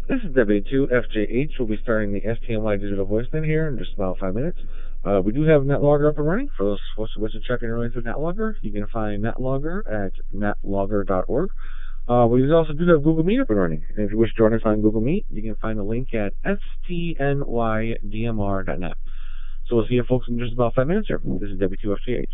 This is W2FJH. We'll be starting the STNY digital voicemail here in just about 5 minutes. We do have NetLogger up and running. For those folks who wish to check in early through NetLogger, you can find NetLogger at netlogger.org. We also do have Google Meet up and running. And if you wish to join us on Google Meet, you can find the link at STNYDMR.net. So we'll see you folks in just about 5 minutes here. This is W2FJH.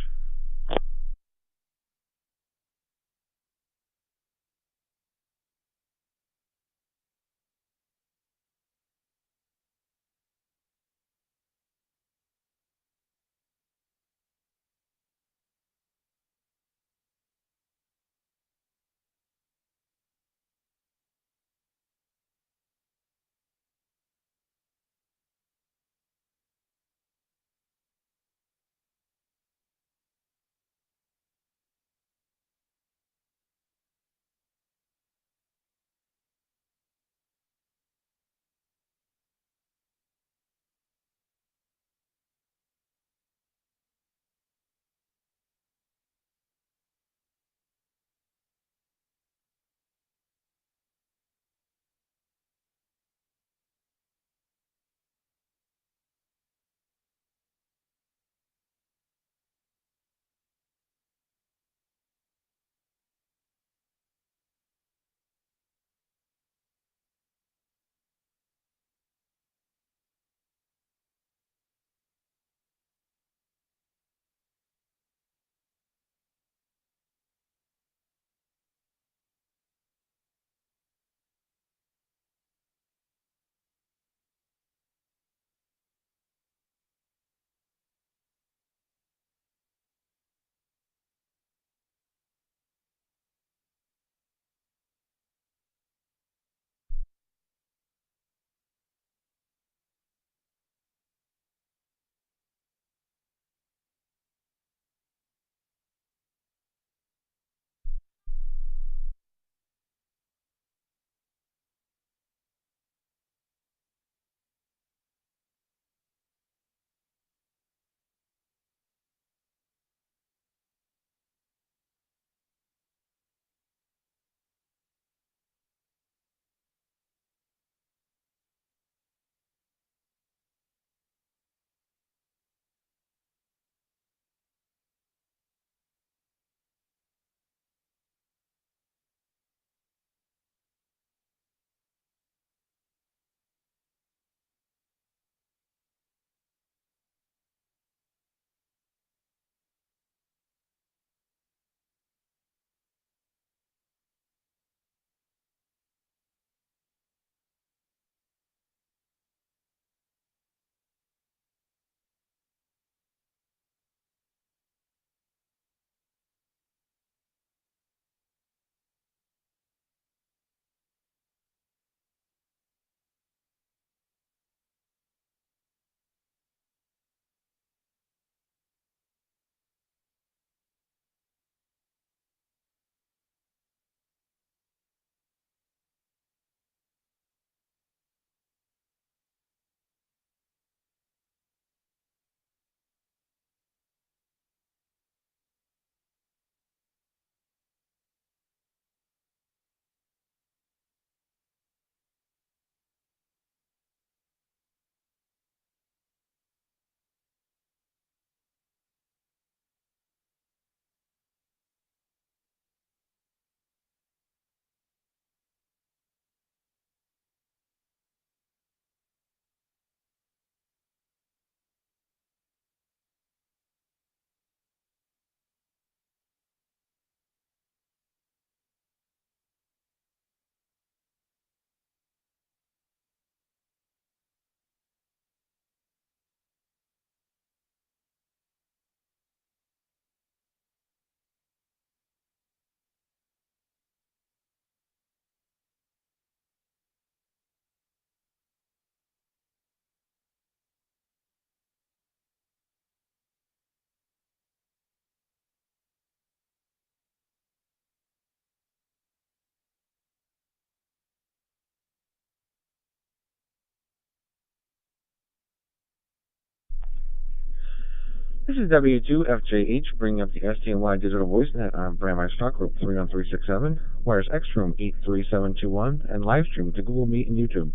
This is W2FJH bringing up the STNY digital voice net on Brand My Stock Group 31367. wires Xroom 83721, and live stream to Google Meet and YouTube.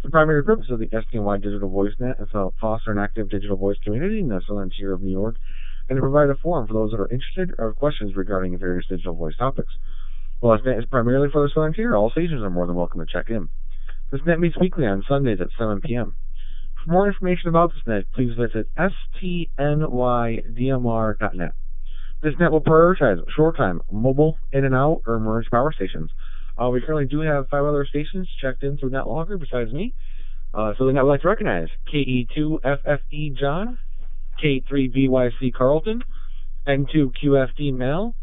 The primary purpose of the STNY Digital Voice Net is to foster an active digital voice community in the southern tier of New York and to provide a forum for those that are interested or have questions regarding various digital voice topics. While this net is primarily for the southern tier, all stations are more than welcome to check in. This net meets weekly on Sundays at 7 p.m. For more information about this net, please visit stnydmr.net. This net will prioritize short-time, mobile, in-and-out, or emergency power stations. We currently do have 5 other stations checked in through NetLogger besides me. So the net would like to recognize KE2FFE John, K3BYC Carlton, N2QFD Mel,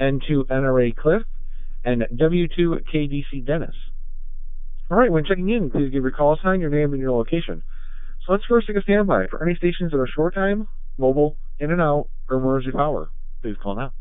N2NRA Cliff, and W2KDC Dennis. Alright, when checking in, please give your call sign, your name, and your location. So let's first take a standby for any stations that are short time, mobile, in and out, or emergency power. Please call now.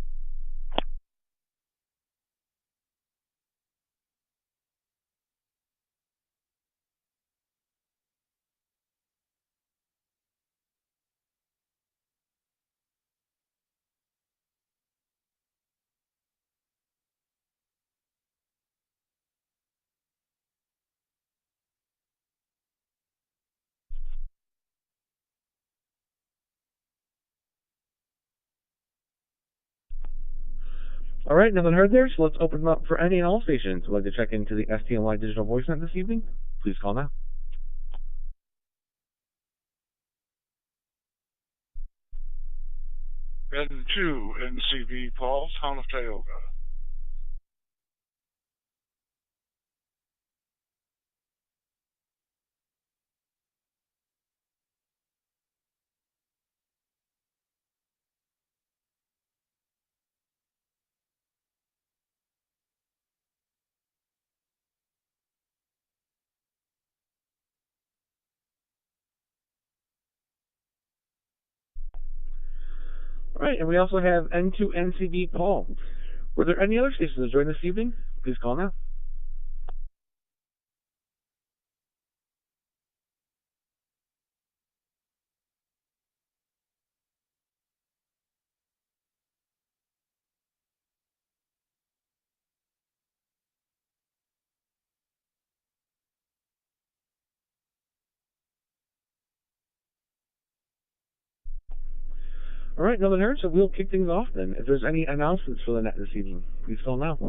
Alright, nothing heard there, so let's open them up for any and all stations who would like to check into the STNY Digital Voice Net this evening. Please call now. N2 NCB Paul, Town of Tioga. Alright, and we also have N2NCB Paul. Were there any other stations that joined this evening? Please call now. Alright, nothing heard, so we'll kick things off then. If there's any announcements for the net this evening, please call now.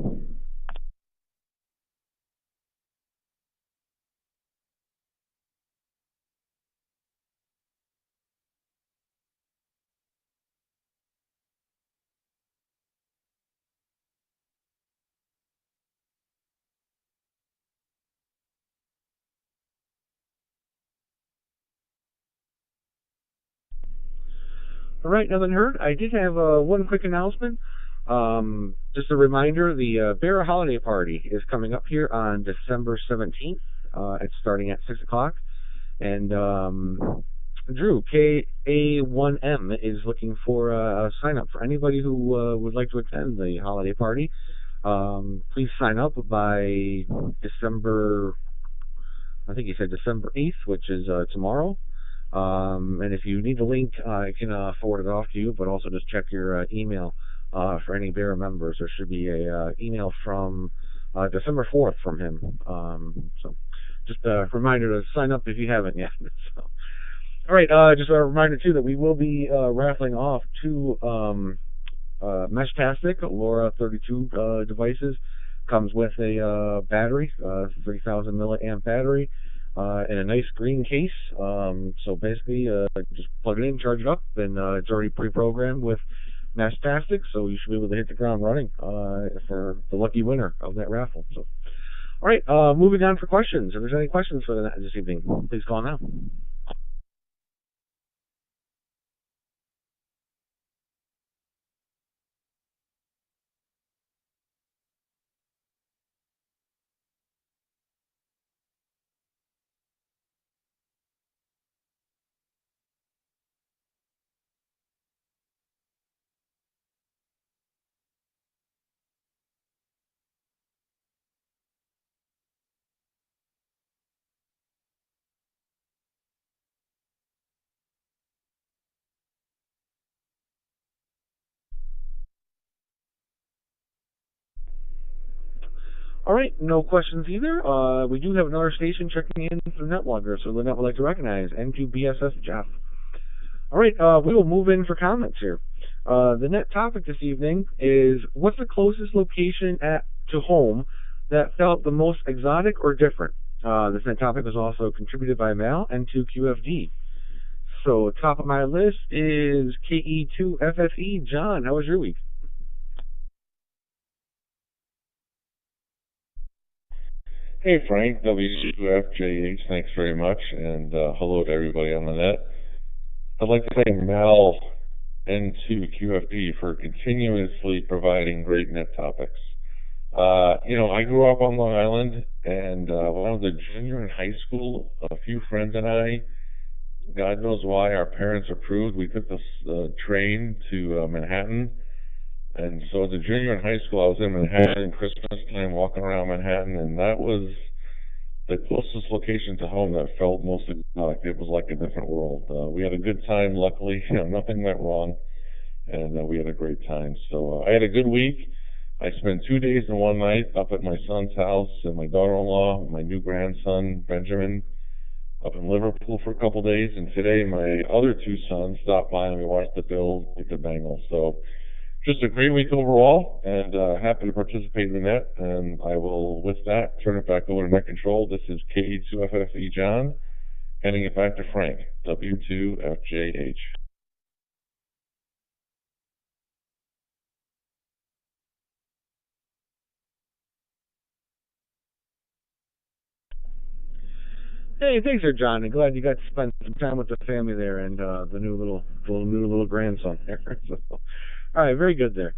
Alright, nothing heard. I did have one quick announcement. Just a reminder, the Bear Holiday Party is coming up here on December 17th. It's starting at 6 o'clock. And Drew, KA1M, is looking for a sign-up for anybody who would like to attend the holiday party. Please sign up by December, I think you said December 8th, which is tomorrow. And if you need the link, I can forward it off to you, but also just check your email for any Bear members. There should be a email from December 4th from him. So just a reminder to sign up if you haven't yet. So, all right, just a reminder, too, that we will be raffling off 2 Meshtastic LoRa 32 devices. Comes with a battery, 3,000 milliamp battery. In a nice green case. So basically, just plug it in, charge it up, and it's already pre-programmed with Meshtastic, so you should be able to hit the ground running for the lucky winner of that raffle. So, all right, moving on for questions. If there's any questions for this evening, please call now. All right, no questions either. We do have another station checking in through NetLogger, so the net would like to recognize N2BSS Jeff. All right, we will move in for comments here. The net topic this evening is what's the closest location to home that felt the most exotic or different? This net topic was also contributed by Mal N2QFD. So top of my list is KE2FFE. John, how was your week? Hey Frank, W2FJH, thanks very much, and hello to everybody on the net. I'd like to thank Mal N2QFD for continuously providing great net topics. I grew up on Long Island, and when I was a junior in high school, a few friends and I, God knows why, our parents approved, we took the train to Manhattan. And so as a junior in high school, I was in Manhattan Christmas time, walking around Manhattan, and that was the closest location to home that felt most exotic. It was like a different world. We had a good time, luckily. Nothing went wrong, and we had a great time. So I had a good week. I spent 2 days and one night up at my son's house and my daughter-in-law, my new grandson, Benjamin, up in Liverpool for a couple of days. And today my other two sons stopped by and we watched the Bills beat the Bengals. So just a great week overall, and happy to participate in the net. And I will, with that, turn it back over to Net Control. This is KE2FFE John, handing it back to Frank, W2FJH. Hey, thanks, there, John. I'm glad you got to spend some time with the family there and the new little grandson there. So, all right, very good there.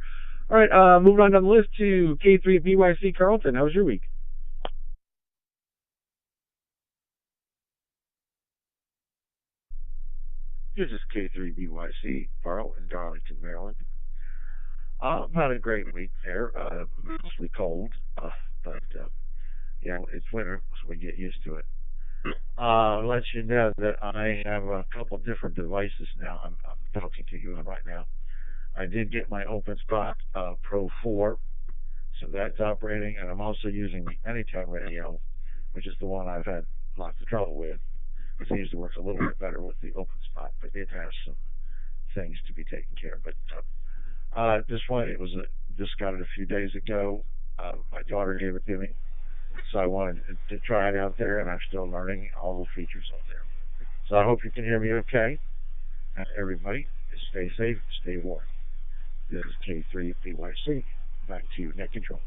All right, moving on down the list to K3BYC Carlton. How was your week? This is K3BYC Carl in Darlington, Maryland. I've had a great week there. Mostly cold, but it's winter, so we get used to it. Let you know that I have a couple different devices now. I'm talking to you on right now. I did get my OpenSpot Pro 4, so that's operating, and I'm also using the Anytime Radio, which is the one I've had lots of trouble with. It seems to work a little bit better with the OpenSpot, but it has some things to be taken care of. But this one, just got it a few days ago. My daughter gave it to me, so I wanted to try it out there, and I'm still learning all the features on there. So I hope you can hear me okay. Everybody, stay safe, stay warm. This is K3BYC. Back to you, Net Control.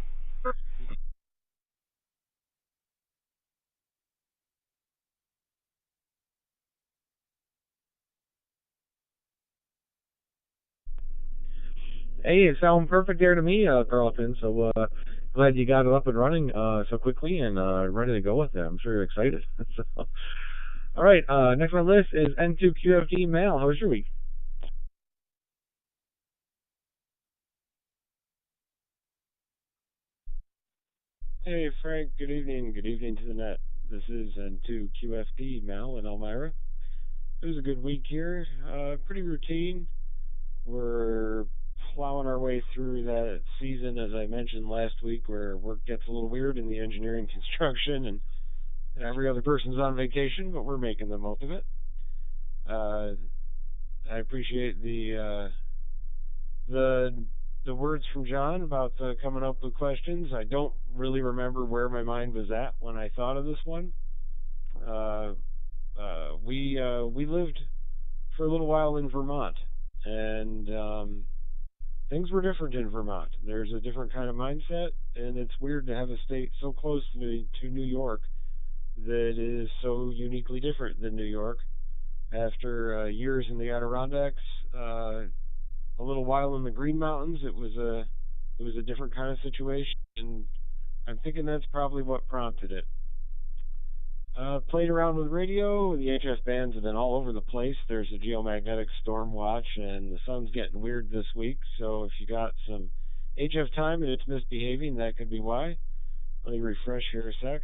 Hey, it sounds perfect there to me, Carlton. So glad you got it up and running so quickly and ready to go with it. I'm sure you're excited. So, all right, next on the list is N2QFD Mail. How was your week? Hey Frank, good evening. Good evening to the net. This is N2QFD Mal in Elmira. It was a good week here. Pretty routine. We're plowing our way through that season, as I mentioned last week, where work gets a little weird in the engineering construction and every other person's on vacation, but we're making the most of it. Uh, I appreciate the the words from John about coming up with questions. I don't really remember where my mind was at when I thought of this one. Uh, we lived for a little while in Vermont, and things were different in Vermont. There's a different kind of mindset, and it's weird to have a state so close to New York that is so uniquely different than New York. After years in the Adirondacks, a little while in the Green Mountains, it was a different kind of situation, and I'm thinking that's probably what prompted it. Played around with radio. The HF bands have been all over the place. There's a geomagnetic storm watch, and the sun's getting weird this week. So if you got some HF time and it's misbehaving, that could be why. Let me refresh here a sec.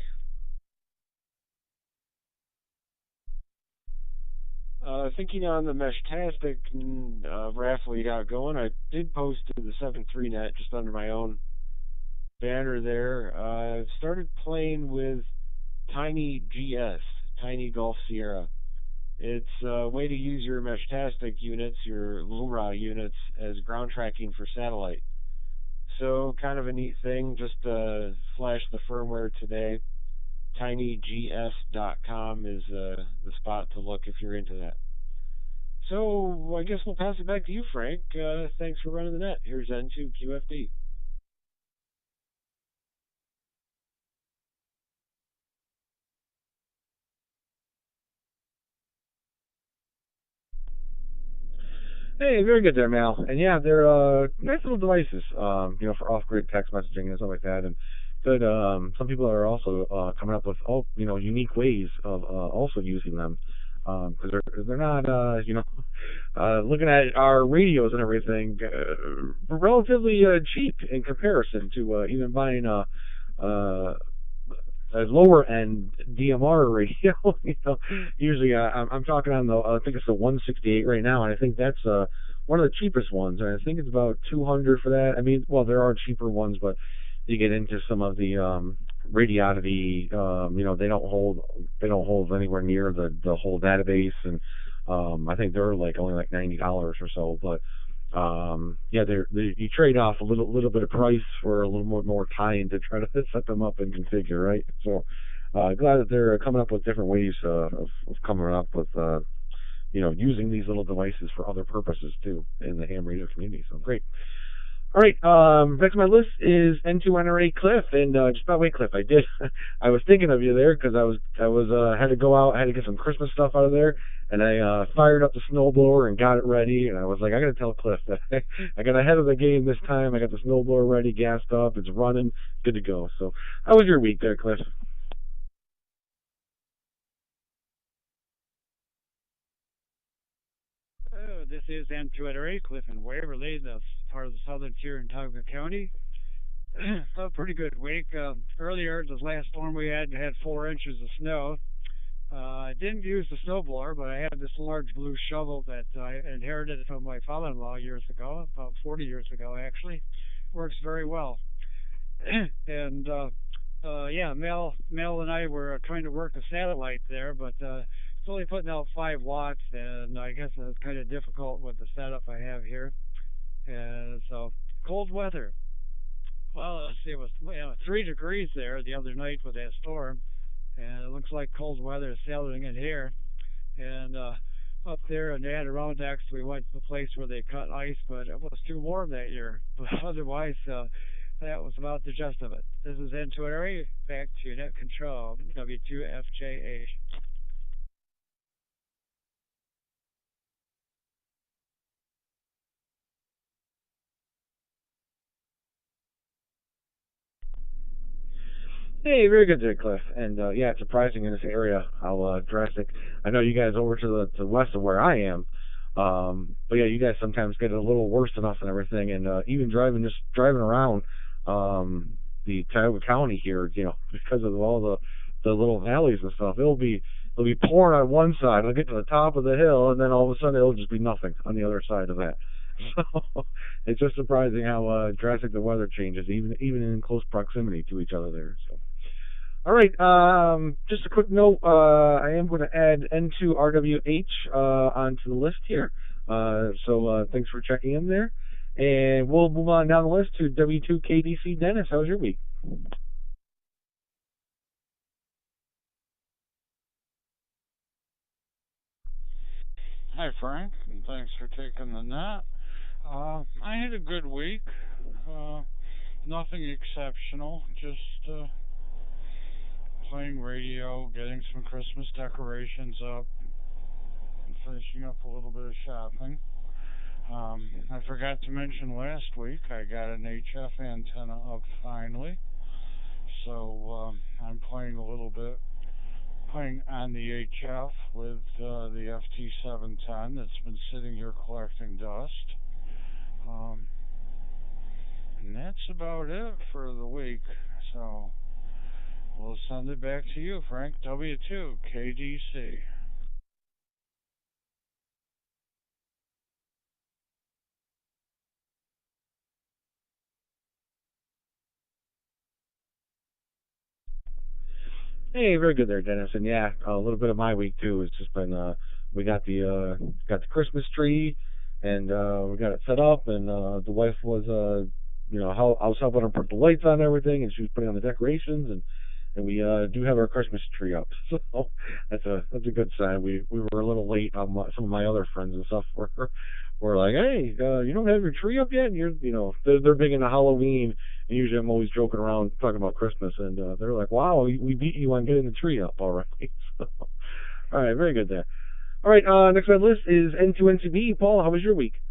Thinking on the Meshtastic raffle you got going, I did post to the 7.3 net just under my own banner there. I've started playing with Tiny GS, Tiny Golf Sierra. It's a way to use your Meshtastic units, your LoRa units, as ground tracking for satellite. So kind of a neat thing. Just flashed the firmware today. TinyGS.com is the spot to look if you're into that. So I guess we'll pass it back to you, Frank. Thanks for running the net. Here's N2QFD. Hey, very good there, Mal. And yeah, they're nice little devices, for off-grid text messaging and stuff like that. And good. Some people are also coming up with unique ways of also using them, because they're not looking at our radios and everything, relatively cheap in comparison to even buying a lower end DMR radio. Usually I'm talking on the I think it's the 168 right now, and I think that's one of the cheapest ones, and I think it's about 200 for that. I mean, well, there are cheaper ones, but you get into some of the radiodity. They don't hold anywhere near the whole database, and I think they're like only like $90 or so, but yeah, you trade off a little bit of price for a little more time to try to set them up and configure, right? So glad that they're coming up with different ways of coming up with using these little devices for other purposes too in the ham radio community. So great. All right, next on my list is N2NRA Cliff, and just by the way, Cliff, I was thinking of you there because I was had to go out, I had to get some Christmas stuff out of there, and I fired up the snowblower and got it ready, and I was like, I gotta tell Cliff that I got ahead of the game this time. I got the snowblower ready, gassed up, it's running, good to go. So, how was your week there, Cliff? This is N2NRA Cliff in Waverly, the part of the southern tier in Tioga County. A pretty good week. Earlier, the last storm we had 4 inches of snow. I didn't use the snowblower, but I had this large blue shovel that I inherited from my father-in-law years ago, about 40 years ago actually. Works very well. And yeah, Mel and I were trying to work a satellite there, but it's only putting out 5 watts, and I guess it's kind of difficult with the setup I have here. And so cold weather. Well, let's see, it was 3 degrees there the other night with that storm, and it looks like cold weather is settling in here. And up there in the Adirondacks, we went to the place where they cut ice, but it was too warm that year. But otherwise, that was about the gist of it. This is N2NRA, back to net control, W2FJH. Hey, very good there, Cliff. And yeah, it's surprising in this area how drastic. I know you guys over to the west of where I am, but yeah, you guys sometimes get it a little worse than us and everything. And even just driving around the Tioga County here, because of all the little valleys and stuff, it'll be pouring on one side. It'll get to the top of the hill, and then all of a sudden it'll just be nothing on the other side of that. So it's just surprising how drastic the weather changes, even in close proximity to each other there. So. All right. Just a quick note. I am going to add N2RWH onto the list here. So thanks for checking in there. And we'll move on down the list to W2KDC. Dennis, how was your week? Hi, Frank, and thanks for taking the net. I had a good week. Uh, Nothing exceptional. Just playing radio, getting some Christmas decorations up, and finishing up a little bit of shopping. I forgot to mention last week I got an HF antenna up finally, so I'm playing a little bit, playing on the HF with the FT710 that's been sitting here collecting dust. Um, and that's about it for the week. So we'll send it back to you, Frank. W2 KDC. Hey, very good there, Dennis. And yeah, a little bit of my week too. It's just been we got the Christmas tree, and we got it set up, and the wife was how I was helping her put the lights on and everything, and she was putting on the decorations, and we do have our Christmas tree up. So that's a good sign. We were a little late on some of my other friends and stuff. Were like, hey, you don't have your tree up yet? And they're big into Halloween. And usually I'm always joking around talking about Christmas, and they're like, wow, we beat you on getting the tree up already. So, all right, very good there. All right, next on the list is N2NCB. Paul, how was your week?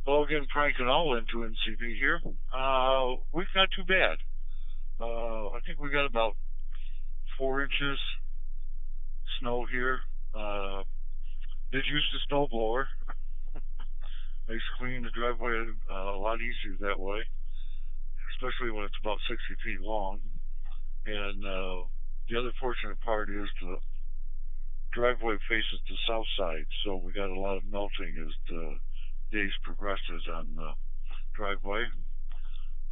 Hello again, Frank and all into NCB here. Week's not too bad. I think we got about 4 inches snow here. Did use the snow blower. Makes cleaning the driveway a lot easier that way, especially when it's about 60 feet long. And the other fortunate part is the driveway faces the south side, so we got a lot of melting as the days progresses on the driveway.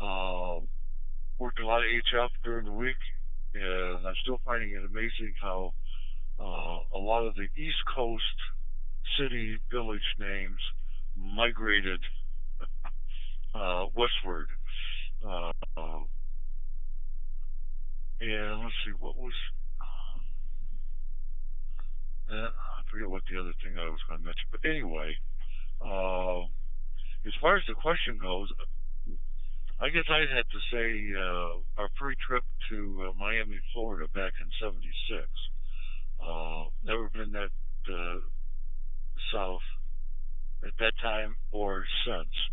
Uh, Worked a lot of HF during the week, and I'm still finding it amazing how a lot of the East Coast city village names migrated westward. Uh, and let's see, what was. I forget what the other thing I was going to mention. But anyway, uh, as far as the question goes, I guess I'd have to say our free trip to Miami, Florida back in '76. Never been that south at that time or since.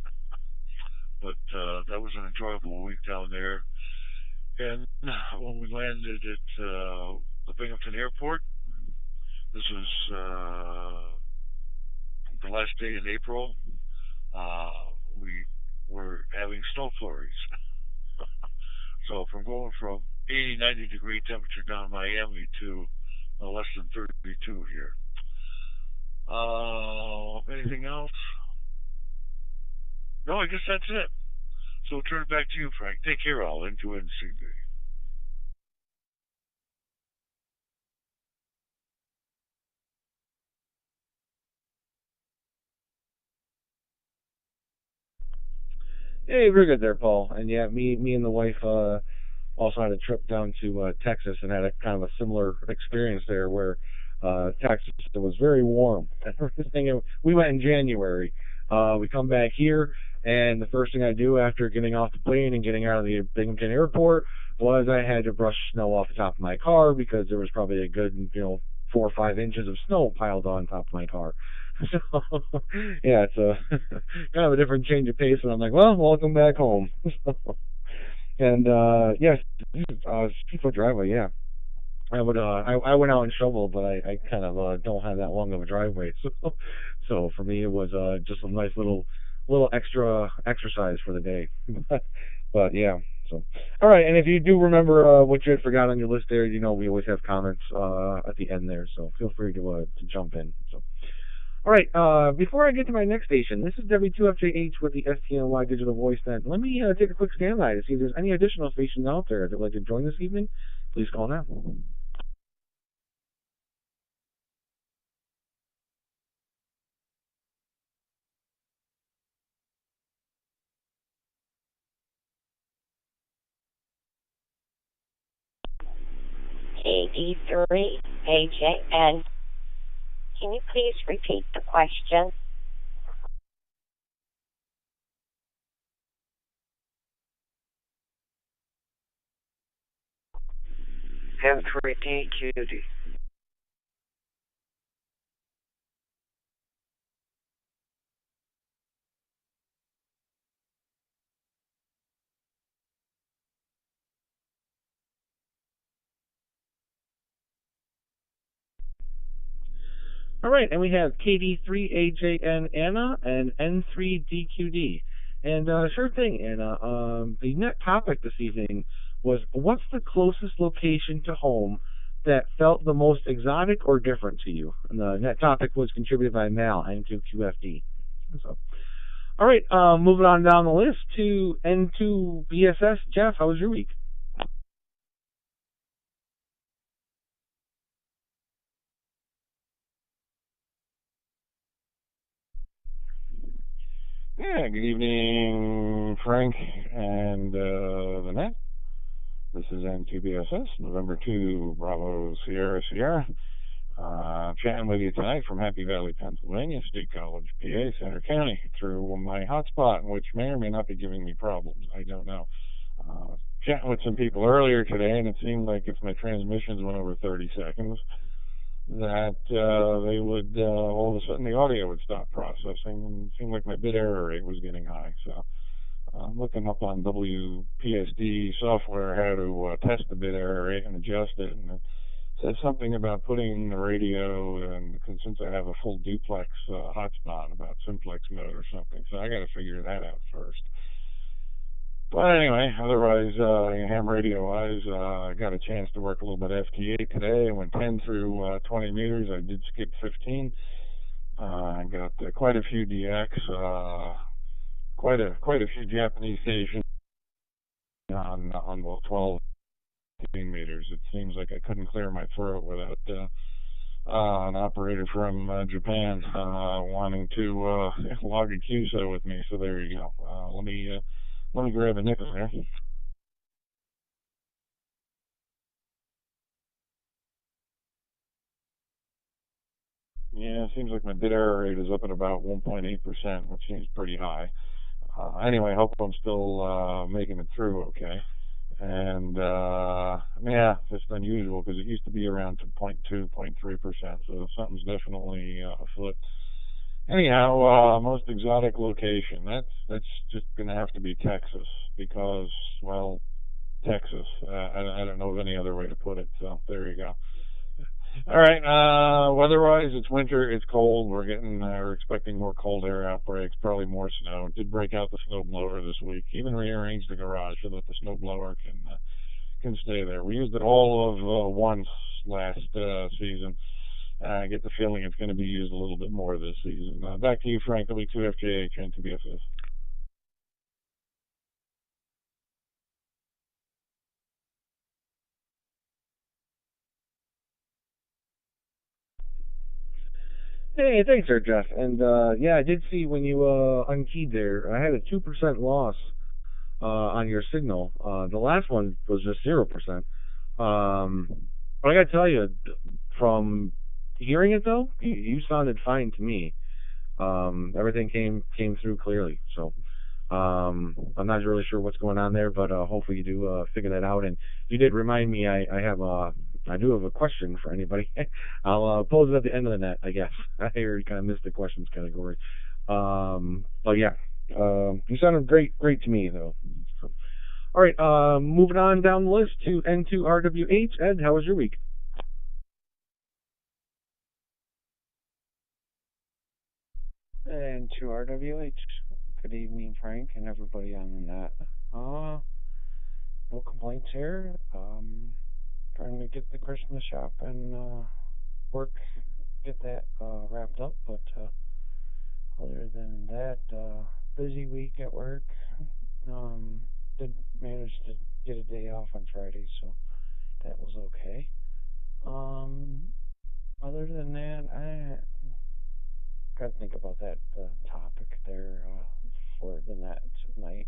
But that was an enjoyable week down there. And when we landed at the Binghamton Airport, this was the last day in April. We were having snow flurries. So from going from 80, 90-degree temperature down in Miami to less than 32 here. Anything else? No, I guess that's it. So I'll turn it back to you, Frank. Take care, all. Into NCB. Hey, very good there, Paul. And yeah, me and the wife also had a trip down to Texas and had a kind of a similar experience there where Texas it was very warm and everything. We went in January. We come back here, and the first thing I do after getting off the plane and getting out of the Binghamton Airport was I had to brush snow off the top of my car because there was probably a good 4 or 5 inches of snow piled on top of my car. So yeah, it's a kind of a different change of pace, and I'm like, well, welcome back home. And yes, Speedfoot driveway, yeah. I went out and shoveled, but I kind of don't have that long of a driveway, so for me it was just a nice little extra exercise for the day. But yeah, so all right. And if you do remember what you had forgot on your list there, we always have comments at the end there, so feel free to jump in. So. All right, before I get to my next station, this is W2FJH with the STNY Digital Voice Net. Let me take a quick standby to see if there's any additional stations out there that would like to join this evening. Please call now. KD3AJN. Can you please repeat the question? M3DQD. All right, and we have KD3AJN Anna and N3DQD. And sure thing, Anna. The net topic this evening was what's the closest location to home that felt the most exotic or different to you? And that topic was contributed by Mal, N2QFD. So, all right, moving on down the list to N2BSS. Jeff, how was your week? Yeah, good evening, Frank and the net. This is N2BSS, November 2, Bravo Sierra Sierra. Chatting with you tonight from Happy Valley, Pennsylvania, State College, PA, Center County, through my hotspot, which may or may not be giving me problems. I don't know. Chatting with some people earlier today, and it seemed like if my transmissions went over 30 seconds, that they would all of a sudden the audio would stop processing, and it seemed like my bit error rate was getting high. So I'm looking up on WPSD software how to test the bit error rate and adjust it, and it says something about putting the radio, and since I have a full duplex hotspot, about simplex mode or something. So I got to figure that out first. But anyway, otherwise, ham radio wise, I got a chance to work a little bit FT8 today. I went 10 through 20 meters. I did skip 15. I got quite a few DX, quite a few Japanese stations on both 12 and 15 meters. It seems like I couldn't clear my throat without an operator from Japan wanting to log a QSO with me. So there you go. Let me grab a nickel there. Yeah, it seems like my bit error rate is up at about 1.8%, which seems pretty high. Anyway, I hope I'm still making it through okay. And yeah, just unusual because it used to be around 0.2, 0.3%, so something's definitely afoot. Anyhow, most exotic location. That's just gonna have to be Texas because, well, Texas. I don't know of any other way to put it. So there you go. All right. Weather-wise, it's winter. It's cold. We're expecting more cold air outbreaks. Probably more snow. It did break out the snowblower this week. Even rearranged the garage so that the snowblower can stay there. We used it all of once last season. I get the feeling it's going to be used a little bit more this season. Back to you, Frank. W2FJH and 2BFS. Hey, thanks, there, Jeff. And yeah, I did see when you unkeyed there, I had a 2% loss on your signal. The last one was just 0%. But I gotta tell you, from hearing it though, you sounded fine to me. Everything came through clearly. So I'm not really sure what's going on there, but hopefully you do figure that out. And you did remind me I do have a question for anybody. I'll pose it at the end of the net, I guess. I kind of missed the questions category. But yeah, you sounded great to me though. So, all right, moving on down the list to N2RWH. Ed, how was your week? And to RWH, good evening, Frank, and everybody on the net. No complaints here. Trying to get the Christmas shop and work, get that wrapped up. But other than that, busy week at work. Did manage to get a day off on Friday, so that was okay. Other than that, I got to think about that topic there for the net tonight.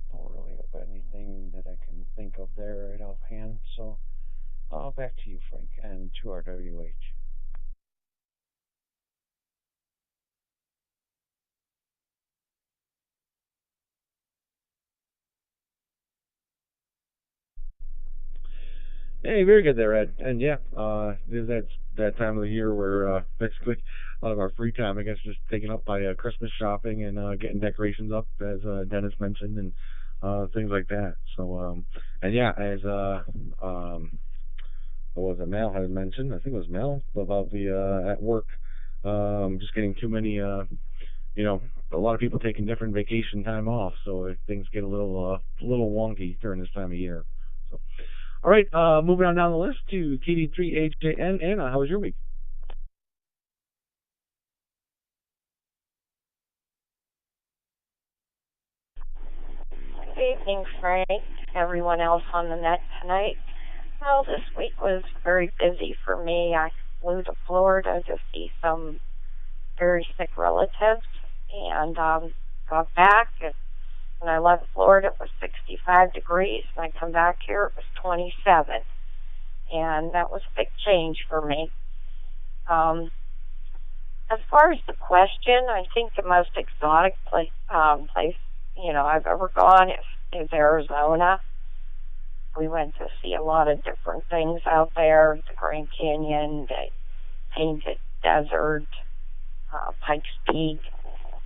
Don't really have anything that I can think of there right offhand. So back to you, Frank, and to RWH. Hey, very good there, Ed. And yeah, it is that time of the year where basically a lot of our free time, I guess, just taken up by Christmas shopping and getting decorations up, as Dennis mentioned, and things like that. So, and yeah, as what was it, Mel had mentioned, I think it was Mel, about the at work, just getting too many, a lot of people taking different vacation time off, so things get a little wonky during this time of year. So. All right, moving on down the list to KD3HJN. Anna, how was your week? Good evening, Frank. Everyone else on the net tonight. Well, this week was very busy for me. I flew to Florida to see some very sick relatives and got back. And when I left Florida, it was 65 degrees. When I come back here, it was 27. And that was a big change for me. As far as the question, I think the most exotic place I've ever gone is Arizona. We went to see a lot of different things out there, the Grand Canyon, the Painted Desert, Pikes Peak.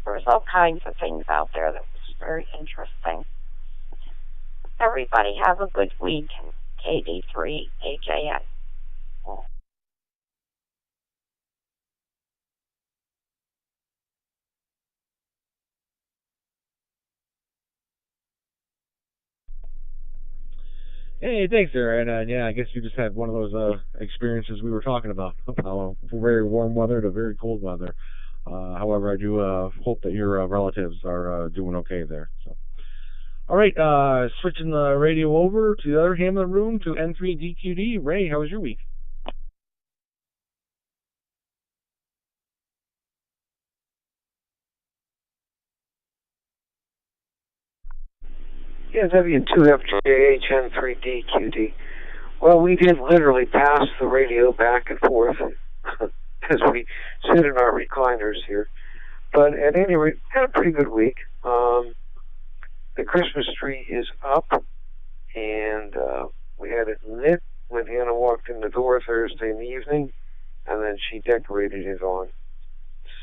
There was all kinds of things out there that was very interesting. Everybody have a good week. KD3HAN. Hey, thanks there. And yeah, I guess you just had one of those experiences we were talking about. Very warm weather to very cold weather. However, I do hope that your relatives are doing okay there. So, all right, switching the radio over to the other hand of the room to N3DQD. Ray, how was your week? Yeah, W2FJHN3DQD. Well, we did literally pass the radio back and forth as we sit in our recliners here. But at any rate, had a pretty good week. The Christmas tree is up, and we had it lit when Hannah walked in the door Thursday in the evening, and then she decorated it on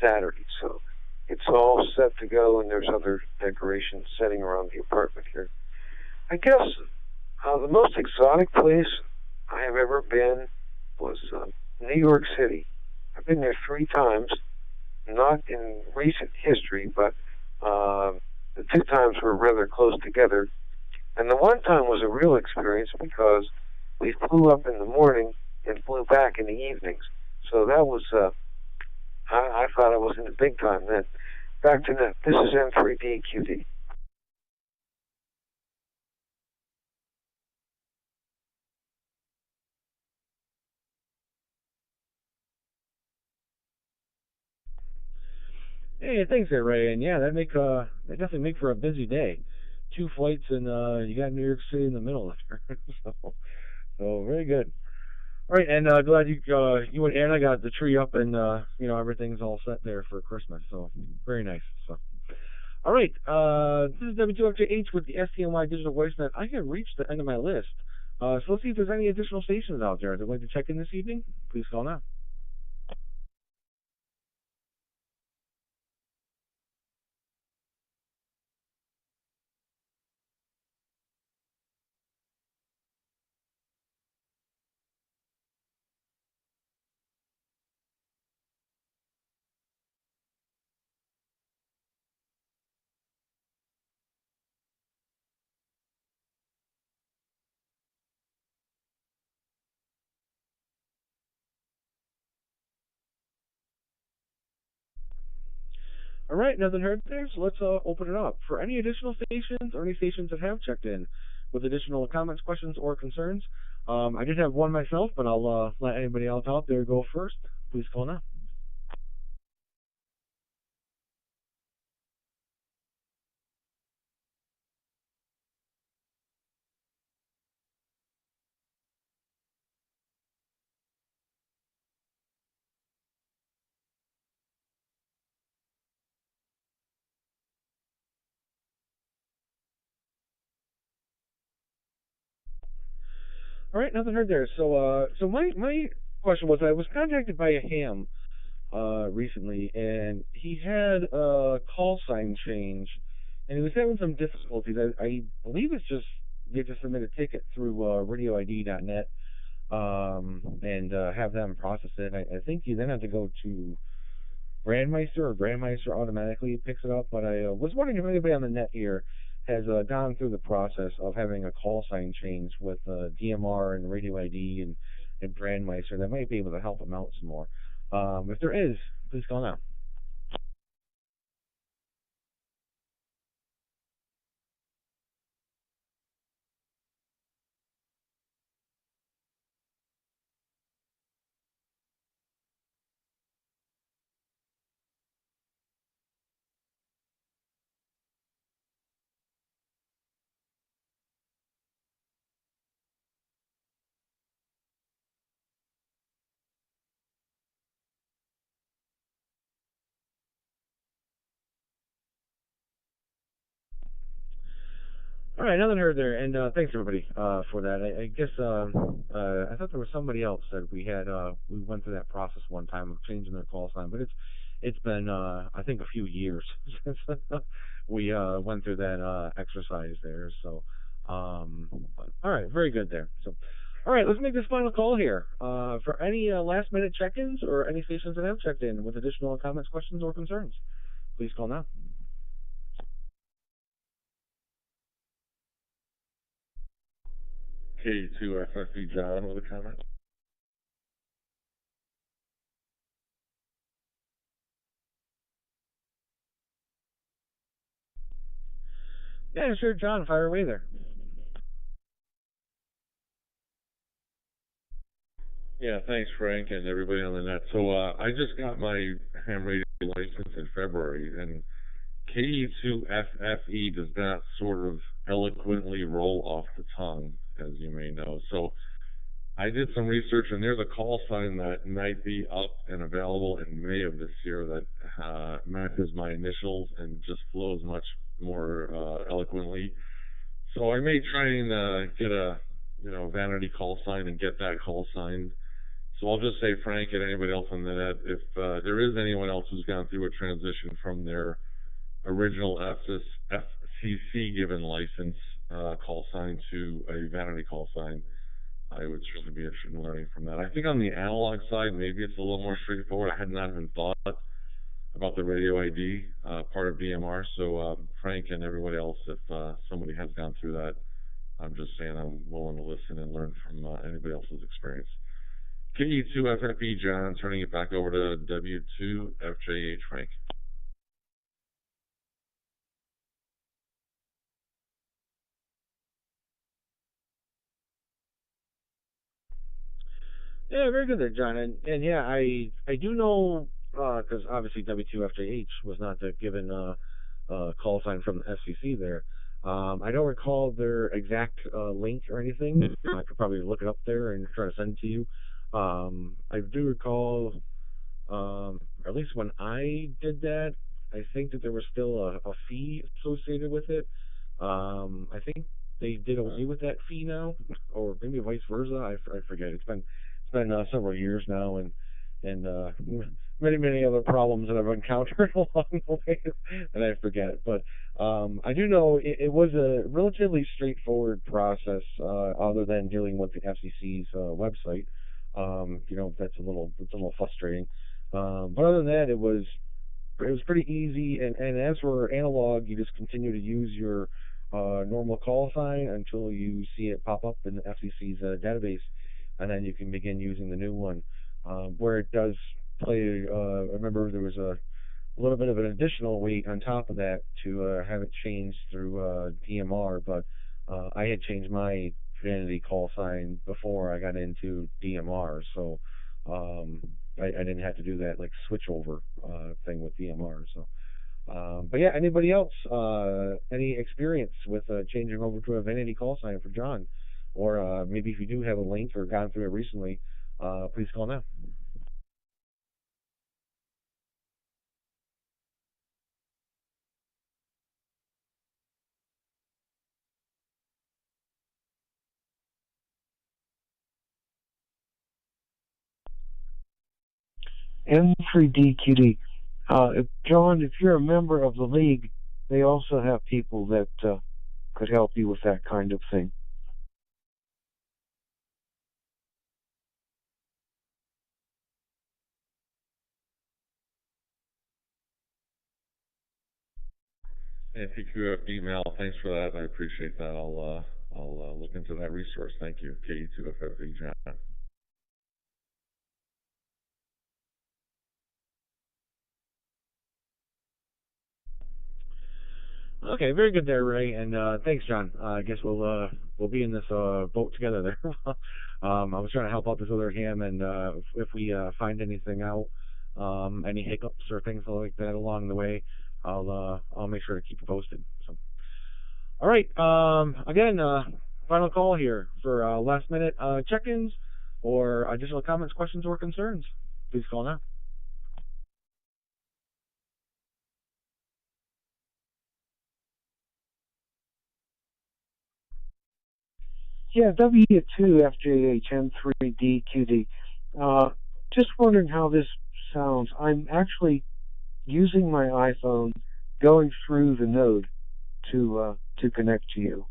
Saturday. So it's all set to go, and there's other decorations setting around the apartment here. I guess the most exotic place I have ever been was New York City. I've been there 3 times, not in recent history, but the 2 times were rather close together. And the one time was a real experience because we flew up in the morning and flew back in the evenings. So that was, I thought I was in the big time then. Back to net. This is N3DQD. Hey, thanks there, Ray. And yeah, that definitely make for a busy day. 2 flights, and you got New York City in the middle of it. so very good. All right, and glad you and Anna got the tree up, and everything's all set there for Christmas. So very nice. So all right, this is W2FJH with the STNY Digital Voicenet. I have reached the end of my list. So let's see if there's any additional stations out there that would like to check in this evening. Please call now. All right, nothing heard there, so let's open it up. For any additional stations or any stations that have checked in with additional comments, questions, or concerns, I did have one myself, but I'll let anybody else out there go first. Please call now. All right, nothing heard there. So my question was, I was contacted by a ham recently, and he had a call sign change, and he was having some difficulties. I believe it's just you have to submit a ticket through radioid.net and have them process it. I think you then have to go to Brandmeister, or Brandmeister automatically picks it up. But I was wondering if anybody on the net here has gone through the process of having a call sign change with DMR and Radio ID and Brandmeister that might be able to help them out some more. If there is, please call now. All right, another nerd there, and thanks everybody for that. I guess I thought there was somebody else that we went through that process one time of changing their call sign, but it's been I think a few years since we went through that exercise there. So all right, very good there. So all right, let's make this final call here. For any last minute check-ins or any stations that have checked in with additional comments, questions, or concerns, please call now. K2FFE John with a comment. Yeah, sure, John, fire away there. Yeah, thanks, Frank, and everybody on the net. So I just got my ham radio license in February, and KE2FFE does not sort of eloquently roll off the tongue, as you may know. So I did some research, and there's a call sign that might be up and available in May of this year that matches my initials and just flows much more eloquently. So I may try and get a vanity call sign and get that call sign. So I'll just say, Frank, and anybody else on the net, if there is anyone else who's gone through a transition from their original FCC given license call sign to a vanity call sign, I would certainly be interested in learning from that. I think on the analog side, maybe it's a little more straightforward. I had not even thought about the radio ID part of DMR. So Frank and everybody else, if somebody has gone through that, I'm just saying I'm willing to listen and learn from anybody else's experience. KE2FFE John, turning it back over to W2FJH Frank. Yeah, very good there, John. And yeah, I do know because obviously W2FJH was not the given call sign from the FCC there. I don't recall their exact link or anything. I could probably look it up there and try to send it to you. I do recall, or at least when I did that, I think that there was still a fee associated with it. I think they did away with that fee now, or maybe vice versa. I forget. It's been several years now, and many other problems that I've encountered along the way, and I forget. But I do know it was a relatively straightforward process, other than dealing with the FCC's website. That's a little frustrating. But other than that, it was pretty easy. And as for analog, you just continue to use your normal call sign until you see it pop up in the FCC's database, and then you can begin using the new one. Where it does play, I remember there was a little bit of an additional weight on top of that to have it changed through DMR, but I had changed my vanity call sign before I got into DMR, so I didn't have to do that like switch over thing with DMR. So, but yeah, anybody else any experience with changing over to a vanity call sign for John, or maybe if you do have a link or gone through it recently, please call now. M3DQD. John, if you're a member of the league, they also have people that could help you with that kind of thing. And KQFD Mal, thanks for that. I appreciate that. I'll look into that resource. Thank you, KE2FFD John. Okay, very good there, Ray, and thanks, John. I guess we'll be in this boat together there. I was trying to help out this other ham, and if we find anything out, any hiccups or things like that along the way, I'll make sure to keep you posted. So, all right. Again, final call here for last minute check-ins or additional comments, questions, or concerns. Please call now. Yeah, W2FJH3DQD. Just wondering how this sounds. I'm actually using my iPhone, going through the node to connect to you.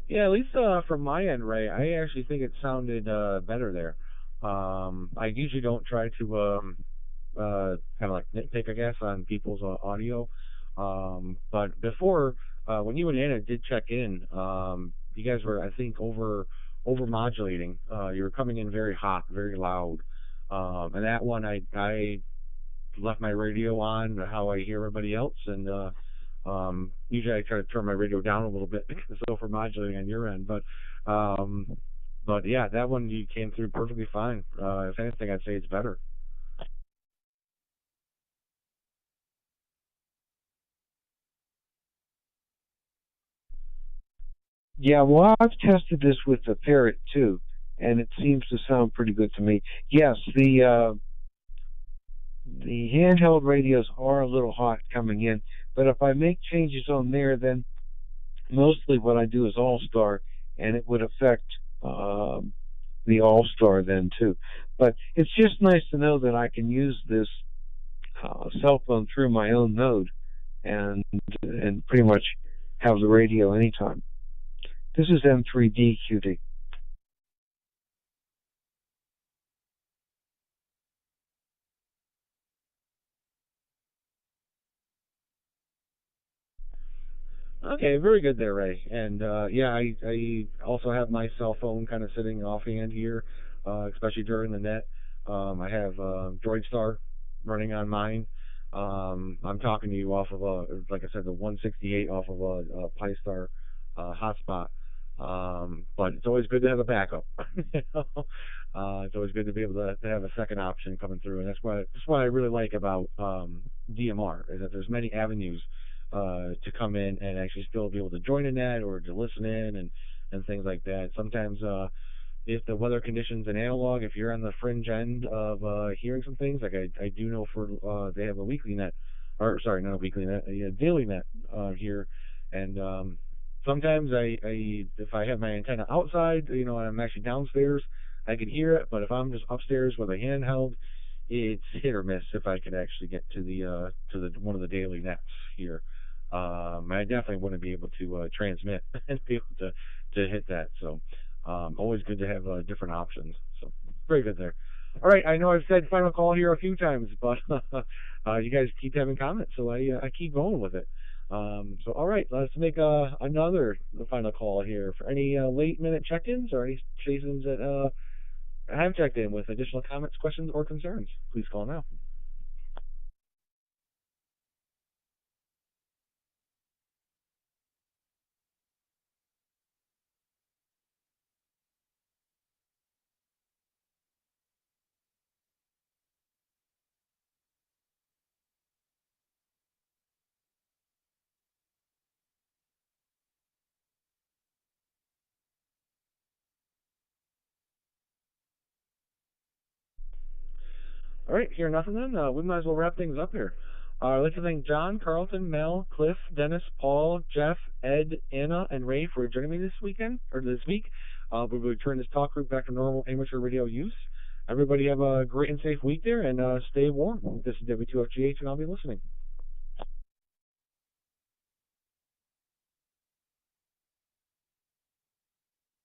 Yeah, at least from my end, Ray, I actually think it sounded better there. I usually don't try to kind of like nitpick, I guess, on people's audio. But before, when you and Anna did check in, you guys were, I think, over modulating. You were coming in very hot, very loud. And that one, I left my radio on how I hear everybody else, and usually I try to turn my radio down a little bit because it's over modulating on your end. But yeah, that one you came through perfectly fine. If anything, I'd say it's better. Yeah, well, I've tested this with the Parrot too, and it seems to sound pretty good to me. Yes, the handheld radios are a little hot coming in, but if I make changes on there, then mostly what I do is All Star, and it would affect the All Star then too. But it's just nice to know that I can use this cell phone through my own node and pretty much have the radio anytime. This is M3DQD. Okay, very good there, Ray. And yeah, I also have my cell phone kind of sitting offhand here, especially during the net. I have DroidStar running on mine. I'm talking to you off of like I said, the 168 off of a PiStar hotspot. But it's always good to have a backup. You know? It's always good to be able to have a second option coming through, and that's what I really like about DMR is that there's many avenues to come in and actually still be able to join a net or to listen in and things like that. Sometimes if the weather conditions in analog, if you're on the fringe end of hearing some things, like I do know for they have a weekly net, or sorry, not a weekly net, a daily net here, and sometimes I if I have my antenna outside, you know, and I'm actually downstairs, I can hear it, but if I'm just upstairs with a handheld, it's hit or miss if I could actually get to the one of the daily nets here. I definitely wouldn't be able to transmit and be able to hit that. So always good to have different options. So very good there. All right, I know I've said final call here a few times, but you guys keep having comments, so I keep going with it. So all right, let's make another final call here for any late minute check-ins or any stations that have checked in with additional comments, questions, or concerns. Please call now. All right, hear nothing then. We might as well wrap things up here. I'd like to thank John, Carlton, Mel, Cliff, Dennis, Paul, Jeff, Ed, Anna, and Ray for joining me this weekend or this week. We will return this talk group back to normal amateur radio use. Everybody have a great and safe week there, and stay warm. This is W2FGH, and I'll be listening.